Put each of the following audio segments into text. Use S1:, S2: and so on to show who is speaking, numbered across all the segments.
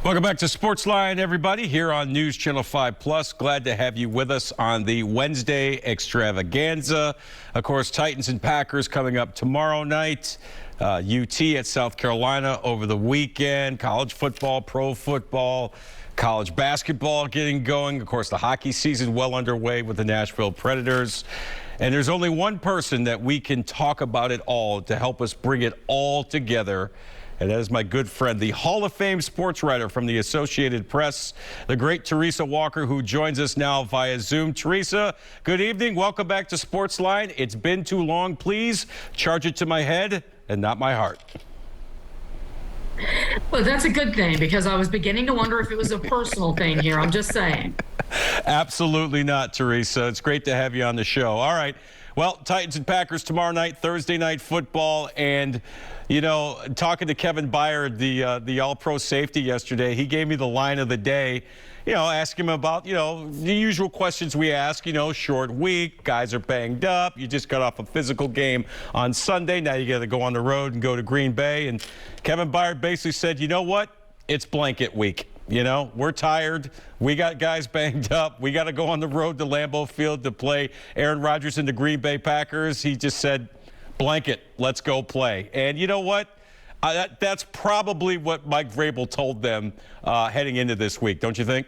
S1: Welcome back to SportsLine, everybody, here on News Channel 5 Plus. Glad to have you with us on the Wednesday extravaganza. Of course, Titans and Packers coming up tomorrow night. UT at South Carolina over the weekend. College football, pro football, college basketball getting going. Of course, the hockey season well underway with the Nashville Predators. And there's only one person that we can talk about it all to help us bring it all together. And that is my good friend, the Hall of Fame sports writer from the Associated Press, the great Teresa Walker, who joins us now via Zoom. Teresa, good evening. Welcome back to SportsLine. It's been too long. Please charge it to my head and not my heart.
S2: Well, that's a good thing, because I was beginning to wonder if it was a personal thing here. I'm just saying.
S1: Absolutely not, Teresa. It's great to have you on the show. All right. Well, Titans and Packers tomorrow night, Thursday night football. And, you know, talking to Kevin Byard, the all-pro safety yesterday, he gave me the line of the day, you know, ask him about, you know, the usual questions we ask, you know, short week, guys are banged up, you just got off a physical game on Sunday, now you got to go on the road and go to Green Bay. And Kevin Byard basically said, you know what, it's blanket week. You know, we're tired. We got guys banged up. We got to go on the road to Lambeau Field to play Aaron Rodgers and the Green Bay Packers. He just said, blanket, let's go play. And you know what? That's probably what Mike Vrabel told them heading into this week, don't you think?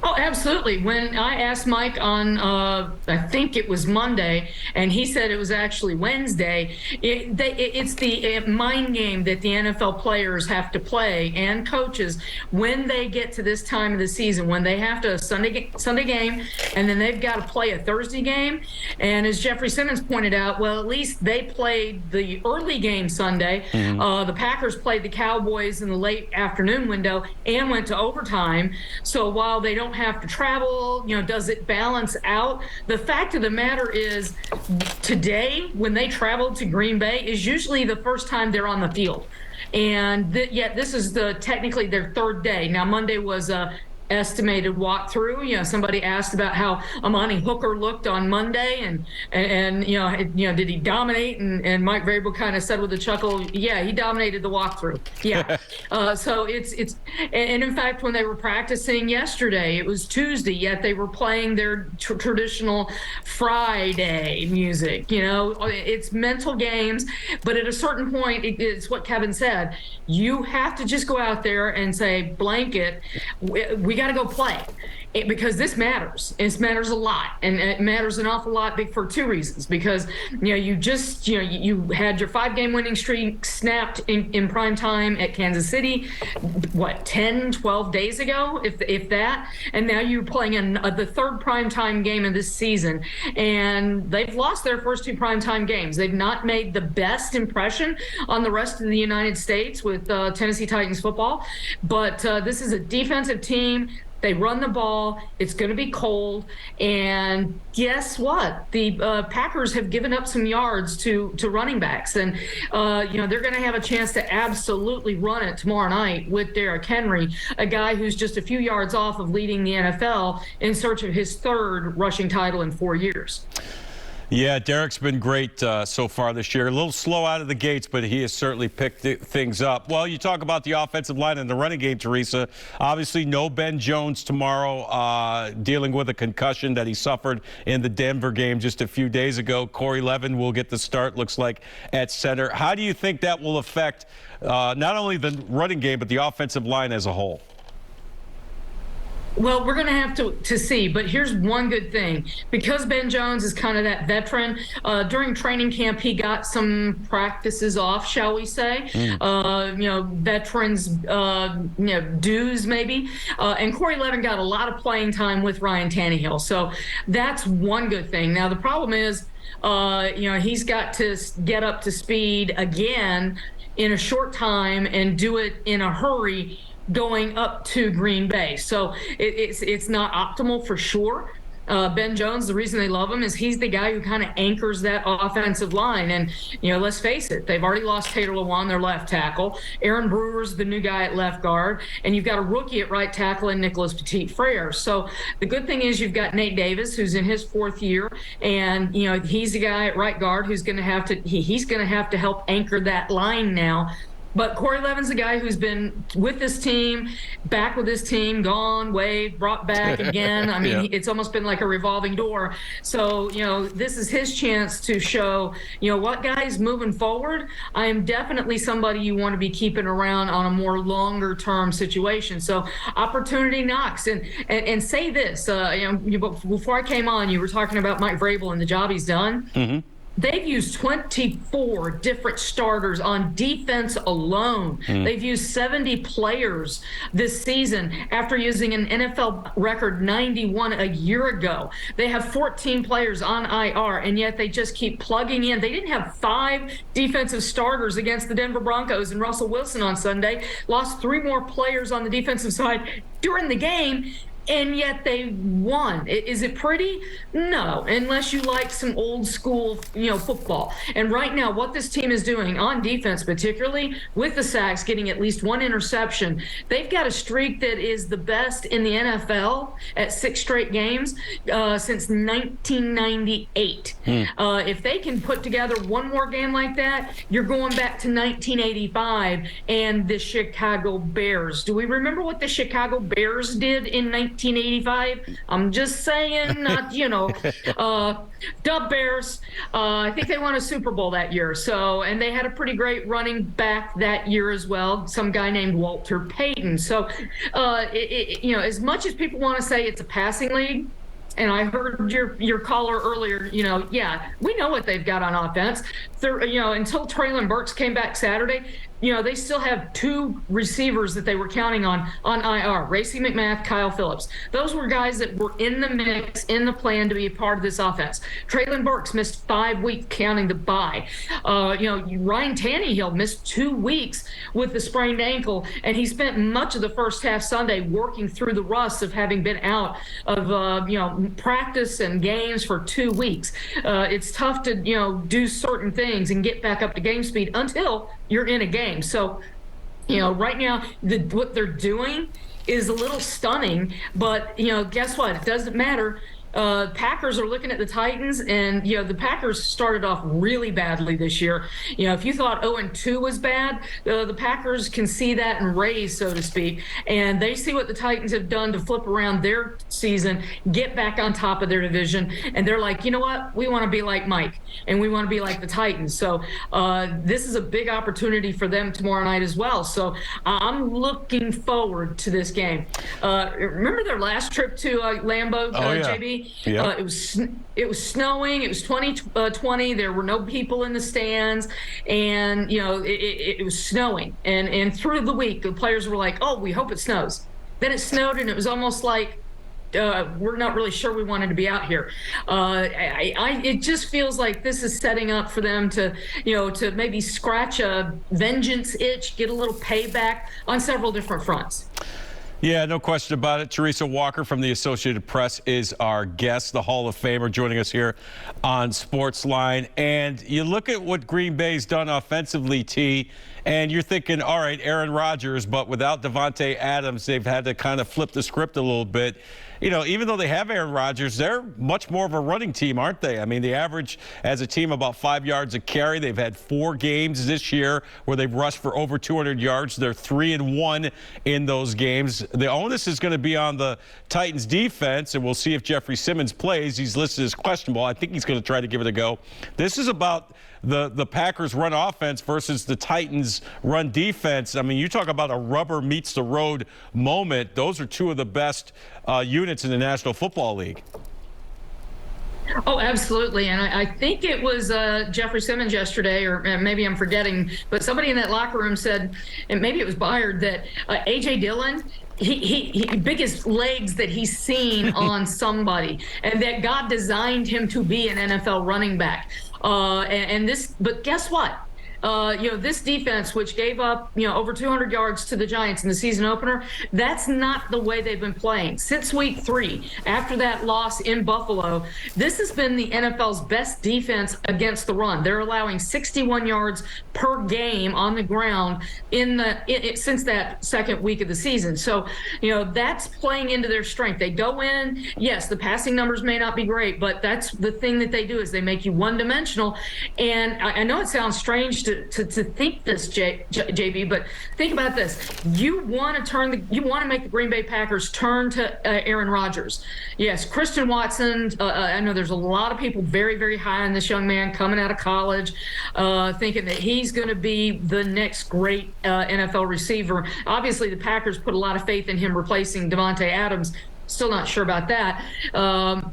S2: Oh, absolutely. When I asked Mike on, I think it was Monday, and he said it was actually Wednesday, it's the mind game that the NFL players have to play, and coaches, when they get to this time of the season, when they have to Sunday game, and then they've got to play a Thursday game. And as Jeffrey Simmons pointed out, well, at least they played the early game Sunday. The Packers played the Cowboys in the late afternoon window and went to overtime. So while they don't have to travel, you know, does it balance out? The fact of the matter is, today, when they traveled to Green Bay, is usually the first time they're on the field. And yet this is technically their third day. Now, Monday was a estimated walkthrough. You know, somebody asked about how Amani Hooker looked on Monday, and you know, did he dominate? And Mike Vrabel kind of said with a chuckle, yeah, he dominated the walkthrough. Yeah. So and in fact, when they were practicing yesterday, it was Tuesday, yet they were playing their traditional Friday music. You know, it's mental games, but at a certain point, it's what Kevin said. You have to just go out there and say, blanket, we got to go play, because this matters. It matters a lot, and it matters an awful lot for two reasons. Because, you know, you had your 5-game winning streak snapped in prime time at Kansas City, what, 10, 12 days ago, if that, and now you're playing in the third prime time game of this season, and they've lost their first two prime time games. They've not made the best impression on the rest of the United States with Tennessee Titans football, but this is a defensive team. They run the ball. It's going to be cold. And guess what? The Packers have given up some yards to running backs. And, you know, they're going to have a chance to absolutely run it tomorrow night with Derrick Henry, a guy who's just a few yards off of leading the NFL in search of his third rushing title in 4 years.
S1: Yeah, Derrick's been great so far this year. A little slow out of the gates, but he has certainly picked things up. Well, you talk about the offensive line and the running game, Teresa. Obviously, no Ben Jones tomorrow, dealing with a concussion that he suffered in the Denver game just a few days ago. Corey Levin will get the start, looks like, at center. How do you think that will affect not only the running game, but the offensive line as a whole?
S2: Well, we're going to have to see, but here's one good thing. Because Ben Jones is kind of that veteran, during training camp, he got some practices off, shall we say, you know, veterans, you know, dues maybe. And Corey Levin got a lot of playing time with Ryan Tannehill. So that's one good thing. Now, the problem is, you know, he's got to get up to speed again in a short time and do it in a hurry, going up to Green Bay. So it's not optimal for sure. Ben Jones, the reason they love him is he's the guy who kind of anchors that offensive line. And, you know, let's face it, they've already lost Taylor Lewan, their left tackle. Aaron Brewer's the new guy at left guard. And you've got a rookie at right tackle in Nicholas Petit-Frere. So the good thing is you've got Nate Davis, who's in his fourth year. And, you know, he's the guy at right guard who's going to have to, he's going to have to help anchor that line now But Corey Levin's a guy who's been with this team, back with this team, gone, waved, brought back again. I mean, it's almost been like a revolving door. So, this is his chance to show, what guys moving forward, I am definitely somebody you want to be keeping around on a more longer term situation. So opportunity knocks. And say this, before I came on, you were talking about Mike Vrabel and the job he's done. Mm-hmm. They've used 24 different starters on defense alone. They've used 70 players this season after using an NFL record 91 a year ago. They have 14 players on IR, and yet they just keep plugging in. They didn't have 5 defensive starters against the Denver Broncos and Russell Wilson on Sunday, lost 3 more players on the defensive side during the game, and yet they won. Is it pretty? No, unless you like some old school, football. And right now, what this team is doing on defense, particularly with the sacks, getting at least 1 interception, they've got a streak that is the best in the NFL at 6 straight games since 1998. If they can put together one more game like that, you're going back to 1985 and the Chicago Bears. Do we remember what the Chicago Bears did in 1985? I'm just saying, not, Dub Bears. I think they won a Super Bowl that year. So, and they had a pretty great running back that year as well, some guy named Walter Payton. So, as much as people want to say it's a passing league, and I heard your caller earlier, we know what they've got on offense. Until Traylon Burks came back Saturday, they still have 2 receivers that they were counting on IR, Racey McMath, Kyle Phillips. Those were guys that were in the mix, in the plan to be a part of this offense. Traylon Burks missed 5 weeks counting the bye. Ryan Tannehill missed 2 weeks with the sprained ankle, and he spent much of the first half Sunday working through the rust of having been out of, practice and games for 2 weeks. It's tough to, do certain things and get back up to game speed until you're in a game. So, right now, what they're doing is a little stunning, but, guess what? It doesn't matter. Packers are looking at the Titans, and the Packers started off really badly this year. If you thought 0-2 was bad, the Packers can see that and raise, so to speak, and they see what the Titans have done to flip around their season, get back on top of their division, and they're like, you know what, we want to be like Mike, and we want to be like the Titans. So this is a big opportunity for them tomorrow night as well. So I'm looking forward to this game. Remember their last trip to Lambeau, JB? Yep. It was snowing. It was 2020. There were no people in the stands, and it was snowing. And through the week, the players were like, "Oh, we hope it snows." Then it snowed, and it was almost like we're not really sure we wanted to be out here. It just feels like this is setting up for them to maybe scratch a vengeance itch, get a little payback on several different fronts.
S1: Yeah, no question about it. Teresa Walker from the Associated Press is our guest, the Hall of Famer, joining us here on SportsLine. And you look at what Green Bay's done offensively, T, and you're thinking, all right, Aaron Rodgers, but without Devontae Adams, they've had to kind of flip the script a little bit. Even though they have Aaron Rodgers, they're much more of a running team, aren't they? I mean, they average as a team about 5 yards a carry. They've had 4 games this year where they've rushed for over 200 yards. They're 3-1 in those games. The onus is going to be on the Titans defense, and we'll see if Jeffrey Simmons plays. He's listed as questionable. I think he's going to try to give it a go. This is about the Packers run offense versus the Titans run defense. I mean, you talk about a rubber meets the road moment. Those are 2 of the best units in the National Football League.
S2: Oh, absolutely. And I think it was Jeffrey Simmons yesterday, or maybe I'm forgetting, but somebody in that locker room said, and maybe it was Byard, that A.J. Dillon, he biggest legs that he's seen on somebody, and that God designed him to be an NFL running back. But guess what? This defense, which gave up, over 200 yards to the Giants in the season opener, that's not the way they've been playing. Since week 3, after that loss in Buffalo, this has been the NFL's best defense against the run. They're allowing 61 yards per game on the ground since that second week of the season. So, that's playing into their strength. They go in, yes, the passing numbers may not be great, but that's the thing that they do is they make you one-dimensional. And I know it sounds strange to to think this, JB, but think about this. You want to make the Green Bay Packers turn to Aaron Rodgers. Yes, Christian Watson. I know there's a lot of people very, very high on this young man coming out of college, thinking that he's going to be the next great NFL receiver. Obviously, the Packers put a lot of faith in him replacing Devontae Adams. Still not sure about that,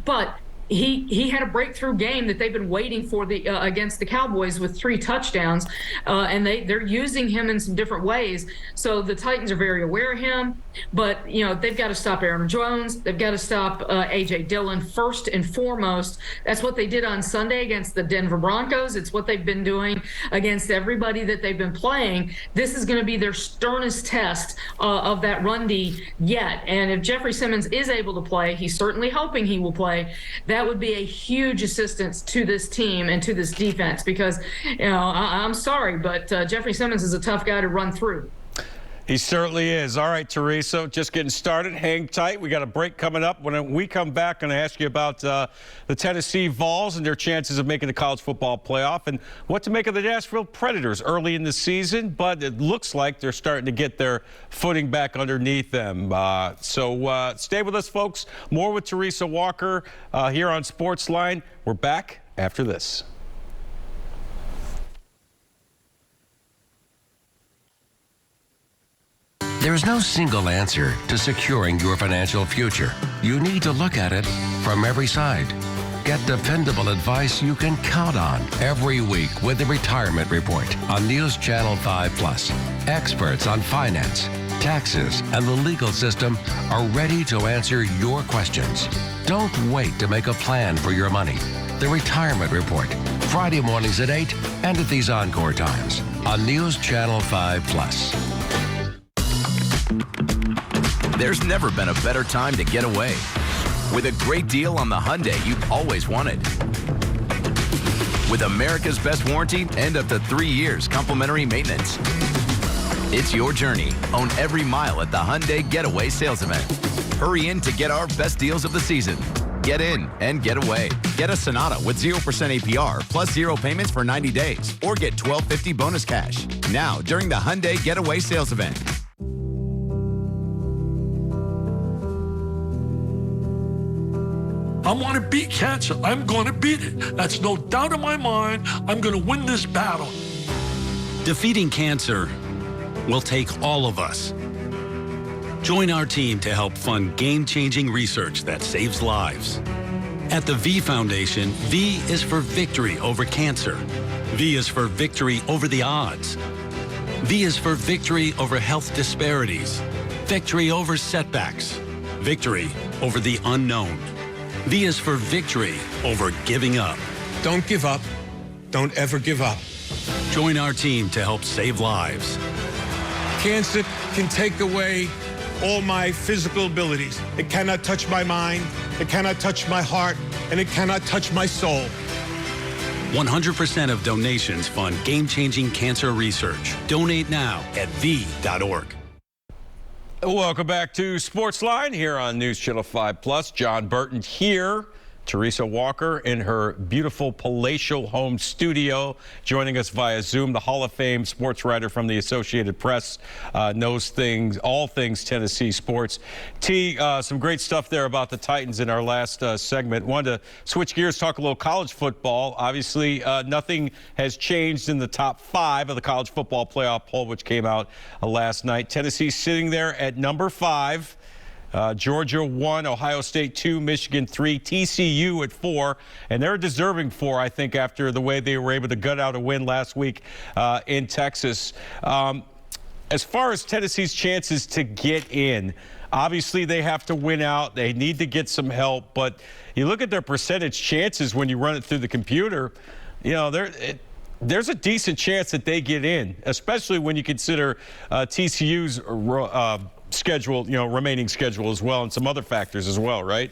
S2: but he had a breakthrough game that they've been waiting for against the Cowboys with 3 touchdowns, and they're using him in some different ways. So the Titans are very aware of him, but they've got to stop Aaron Jones. They've got to stop A.J. Dillon first and foremost. That's what they did on Sunday against the Denver Broncos. It's what they've been doing against everybody that they've been playing. This is going to be their sternest test of that run D yet. And if Jeffrey Simmons is able to play, he's certainly hoping he will play. That would be a huge assistance to this team and to this defense because, I'm sorry, but Jeffrey Simmons is a tough guy to run through.
S1: He certainly is. All right, Teresa, just getting started. Hang tight. We got a break coming up. When we come back, I'm going to ask you about the Tennessee Vols and their chances of making the college football playoff and what to make of the Nashville Predators early in the season. But it looks like they're starting to get their footing back underneath them. So stay with us, folks. More with Teresa Walker here on SportsLine. We're back after this.
S3: There is no single answer to securing your financial future. You need to look at it from every side. Get dependable advice you can count on every week with the Retirement Report on News Channel 5 Plus. Experts on finance, taxes, and the legal system are ready to answer your questions. Don't wait to make a plan for your money. The Retirement Report, Friday mornings at 8 and at these encore times on News Channel 5 Plus.
S4: There's never been a better time to get away. With a great deal on the Hyundai you've always wanted. With America's best warranty and up to 3 years complimentary maintenance. It's your journey. Own every mile at the Hyundai Getaway Sales Event. Hurry in to get our best deals of the season. Get in and get away. Get a Sonata with 0% APR plus 0 payments for 90 days. Or get $1,250 bonus cash. Now during the Hyundai Getaway Sales Event.
S5: I want to beat cancer. I'm going to beat it. That's no doubt in my mind. I'm going to win this battle.
S6: Defeating cancer will take all of us. Join our team to help fund game-changing research that saves lives. At the V Foundation, V is for victory over cancer. V is for victory over the odds. V is for victory over health disparities. Victory over setbacks. Victory over the unknown. V is for victory over giving up.
S7: Don't give up. Don't ever give up.
S6: Join our team to help save lives.
S7: Cancer can take away all my physical abilities. It cannot touch my mind, it cannot touch my heart, and it cannot touch my soul.
S6: 100% of donations fund game-changing cancer research. Donate now at v.org.
S1: Welcome back to SportsLine here on News Channel 5 Plus. John Burton here. Teresa Walker in her beautiful palatial home studio, joining us via Zoom. The Hall of Fame sports writer from the Associated Press, knows all things Tennessee sports. T, some great stuff there about the Titans in our last segment. Wanted to switch gears, talk a little college football. Obviously, nothing has changed in the top 5 of the college football playoff poll, which came out last night. Tennessee sitting there at number 5. Georgia 1, Ohio State 2, Michigan 3, TCU at 4, and they're deserving 4, I think, after the way they were able to gut out a win last week in Texas. As far as Tennessee's chances to get in, obviously they have to win out. They need to get some help, but you look at their percentage chances when you run it through the computer, there's a decent chance that they get in, especially when you consider TCU's schedule, remaining schedule as well, and some other factors as well, right?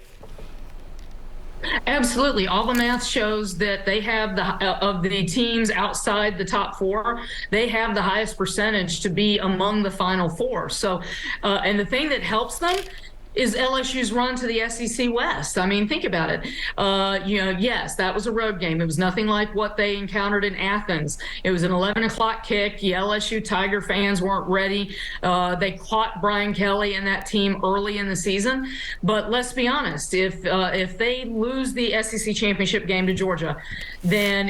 S2: Absolutely. All the math shows that they have of the teams outside the top 4, they have the highest percentage to be among the final 4. So, and the thing that helps them is LSU's run to the SEC West. I mean, think about it. Yes, that was a road game. It was nothing like what they encountered in Athens. It was an 11 o'clock kick. The LSU Tiger fans weren't ready. They caught Brian Kelly and that team early in the season. But let's be honest, if they lose the SEC championship game to Georgia, then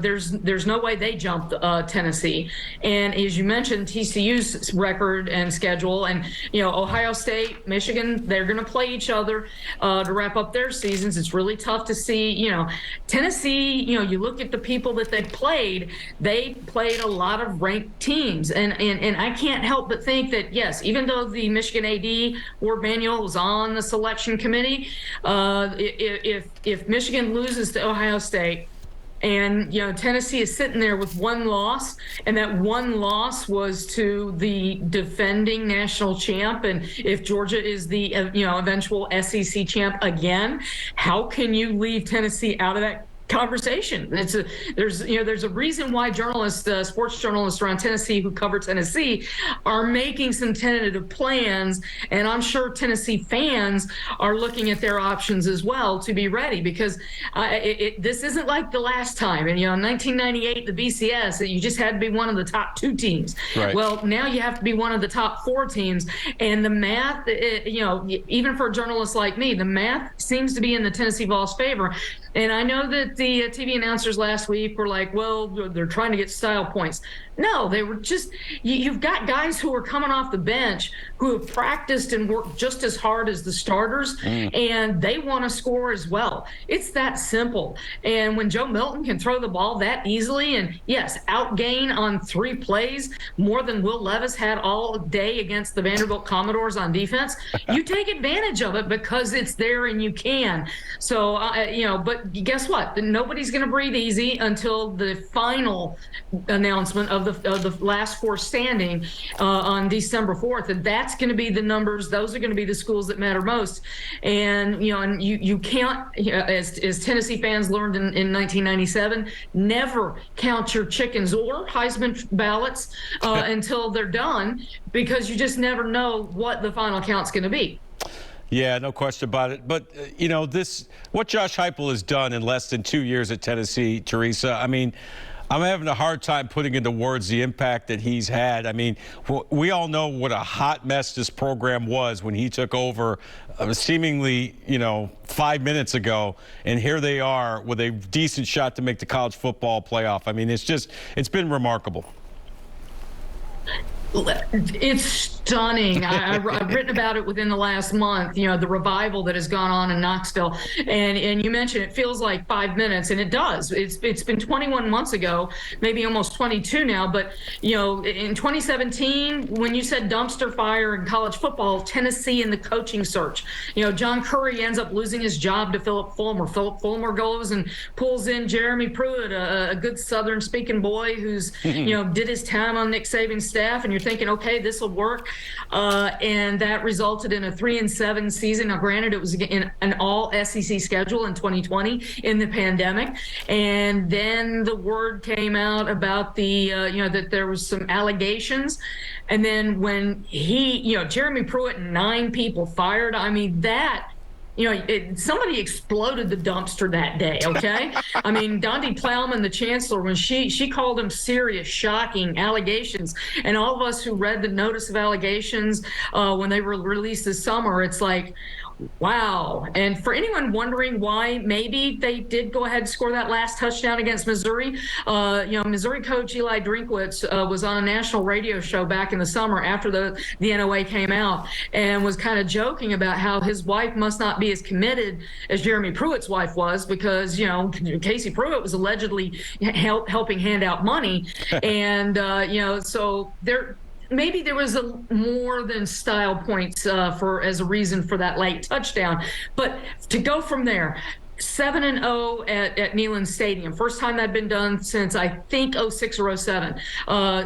S2: there's no way they jump Tennessee. And as you mentioned, TCU's record and schedule, and Ohio State, Michigan, they're going to play each other to wrap up their seasons. It's really tough to see. Tennessee, you look at the people that they played a lot of ranked teams. And I can't help but think that, yes, even though the Michigan AD, Ward Manuel, was on the selection committee, if Michigan loses to Ohio State, and Tennessee is sitting there with one loss, and that one loss was to the defending national champ. And if Georgia is the eventual SEC champ again, how can you leave Tennessee out of that conversation? There's a reason why sports journalists around Tennessee who cover Tennessee are making some tentative plans, and I'm sure Tennessee fans are looking at their options as well to be ready, because this isn't like the last time. And in 1998, the BCS, you just had to be one of the top 2 teams.
S1: Right.
S2: Well, now you have to be one of the top 4 teams, and the math, even for a journalist like me, the math seems to be in the Tennessee Vols' favor. And I know that the TV announcers last week were like, well, they're trying to get style points. No, they were just, you've got guys who are coming off the bench who have practiced and worked just as hard as the starters, and they want to score as well. It's that simple. And when Joe Milton can throw the ball that easily, and yes, outgain on 3 plays more than Will Levis had all day against the Vanderbilt Commodores on defense, you take advantage of it because it's there and you can. So, but guess what? Nobody's going to breathe easy until the final announcement of the last 4 standing on December 4th, and that's going to be the numbers. Those are going to be the schools that matter most. And you can't, as Tennessee fans learned in 1997, never count your chickens or Heisman ballots until they're done, because you just never know what the final count's going to be.
S1: Yeah, no question about it. But, what Josh Heupel has done in less than 2 years at Tennessee, Teresa, I mean, I'm having a hard time putting into words the impact that he's had. I mean, we all know what a hot mess this program was when he took over seemingly, 5 minutes ago. And here they are with a decent shot to make the college football playoff. I mean, it's been remarkable.
S2: It's stunning. I've written about it within the last month, the revival that has gone on in Knoxville. And you mentioned it feels like 5 minutes, and it does. It's been 21 months ago, maybe almost 22 now. But, in 2017, when you said dumpster fire in college football, Tennessee in the coaching search, John Curry ends up losing his job to Philip Fulmer. Philip Fulmer goes and pulls in Jeremy Pruitt, a good Southern speaking boy who's, did his time on Nick Saban's staff. And you're thinking, okay, this will work. And that resulted in a 3-7 season. Now, granted, it was in an all SEC schedule in 2020 in the pandemic. And then the word came out about that there was some allegations. And then when Jeremy Pruitt and 9 people fired, I mean, that, somebody exploded the dumpster that day, okay? I mean, Dondi Plowman, the chancellor, when she called them serious, shocking allegations, and all of us who read the notice of allegations when they were released this summer, it's like, wow. And for anyone wondering why maybe they did go ahead and score that last touchdown against Missouri, Missouri coach Eli Drinkwitz was on a national radio show back in the summer after the NOA came out, and was kind of joking about how his wife must not be as committed as Jeremy Pruitt's wife was, because, Casey Pruitt was allegedly helping hand out money. And, so maybe there was more than style points as a reason for that late touchdown. But to go from there, 7-0 at Neyland Stadium. First time that'd been done since I think 06 or 07.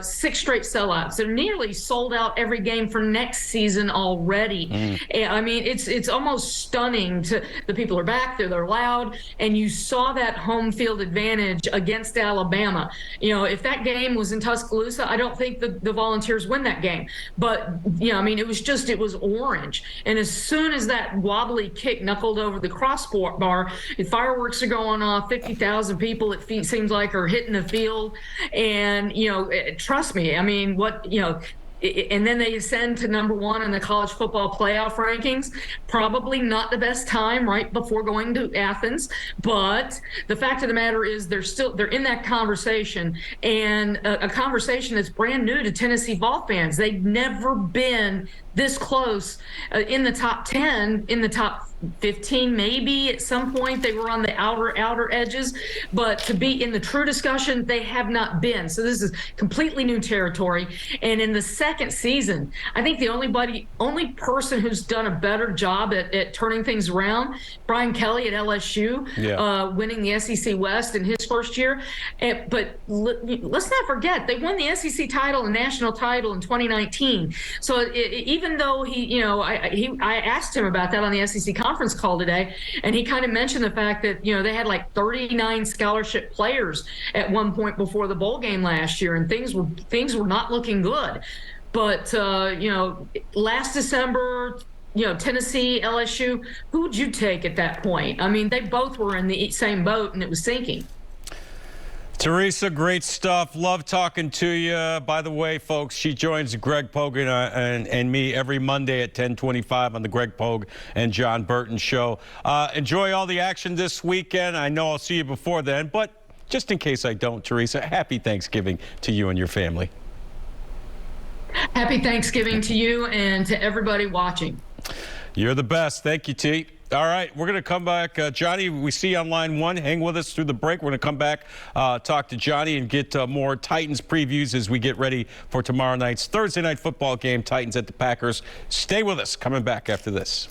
S2: 6 straight sellouts. They're nearly sold out every game for next season already. I mean, it's almost stunning. The people are back, they're loud, and you saw that home field advantage against Alabama. You know, if that game was in Tuscaloosa, I don't think the Volunteers win that game. But, you know, I mean, it was orange. And as soon as that wobbly kick knuckled over the crossbar, fireworks are going off. 50,000 people, it seems like, are hitting the field. And, you know, trust me, I mean, and then they ascend to #1 in the college football playoff rankings. Probably not the best time right before going to Athens, but the fact of the matter is they're in that conversation, and a conversation that's brand new to Tennessee ball fans. They've never been this close in the top 10, in the top 15, maybe at some point they were on the outer edges, but to be in the true discussion, they have not been. So this is completely new territory. And in the second season, I think the only person who's done a better job at turning things around, Brian Kelly at LSU, winning the SEC West in his first year. But let's not forget, they won the SEC title and national title in 2019. So even though I asked him about that on the SEC conference call today, and he kind of mentioned the fact that, you know, they had like 39 scholarship players at one point before the bowl game last year, and things were not looking good. But you know, last December, you know, Tennessee, LSU, who would you take at that point? I mean, they both were in the same boat, and it was sinking.
S1: Teresa, great stuff. Love talking to you. By the way, folks, she joins Greg Pogue and me every Monday at 10:25 on the Greg Pogue and John Burton show. Enjoy all the action this weekend. I know I'll see you before then, but just in case I don't, Teresa, happy Thanksgiving to you and your family.
S2: Happy Thanksgiving to you and to everybody watching.
S1: You're the best. Thank you, T. All right, we're going to come back. Johnny, we see you on line 1. Hang with us through the break. We're going to come back, talk to Johnny, and get more Titans previews as we get ready for tomorrow night's Thursday night football game, Titans at the Packers. Stay with us. Coming back after this.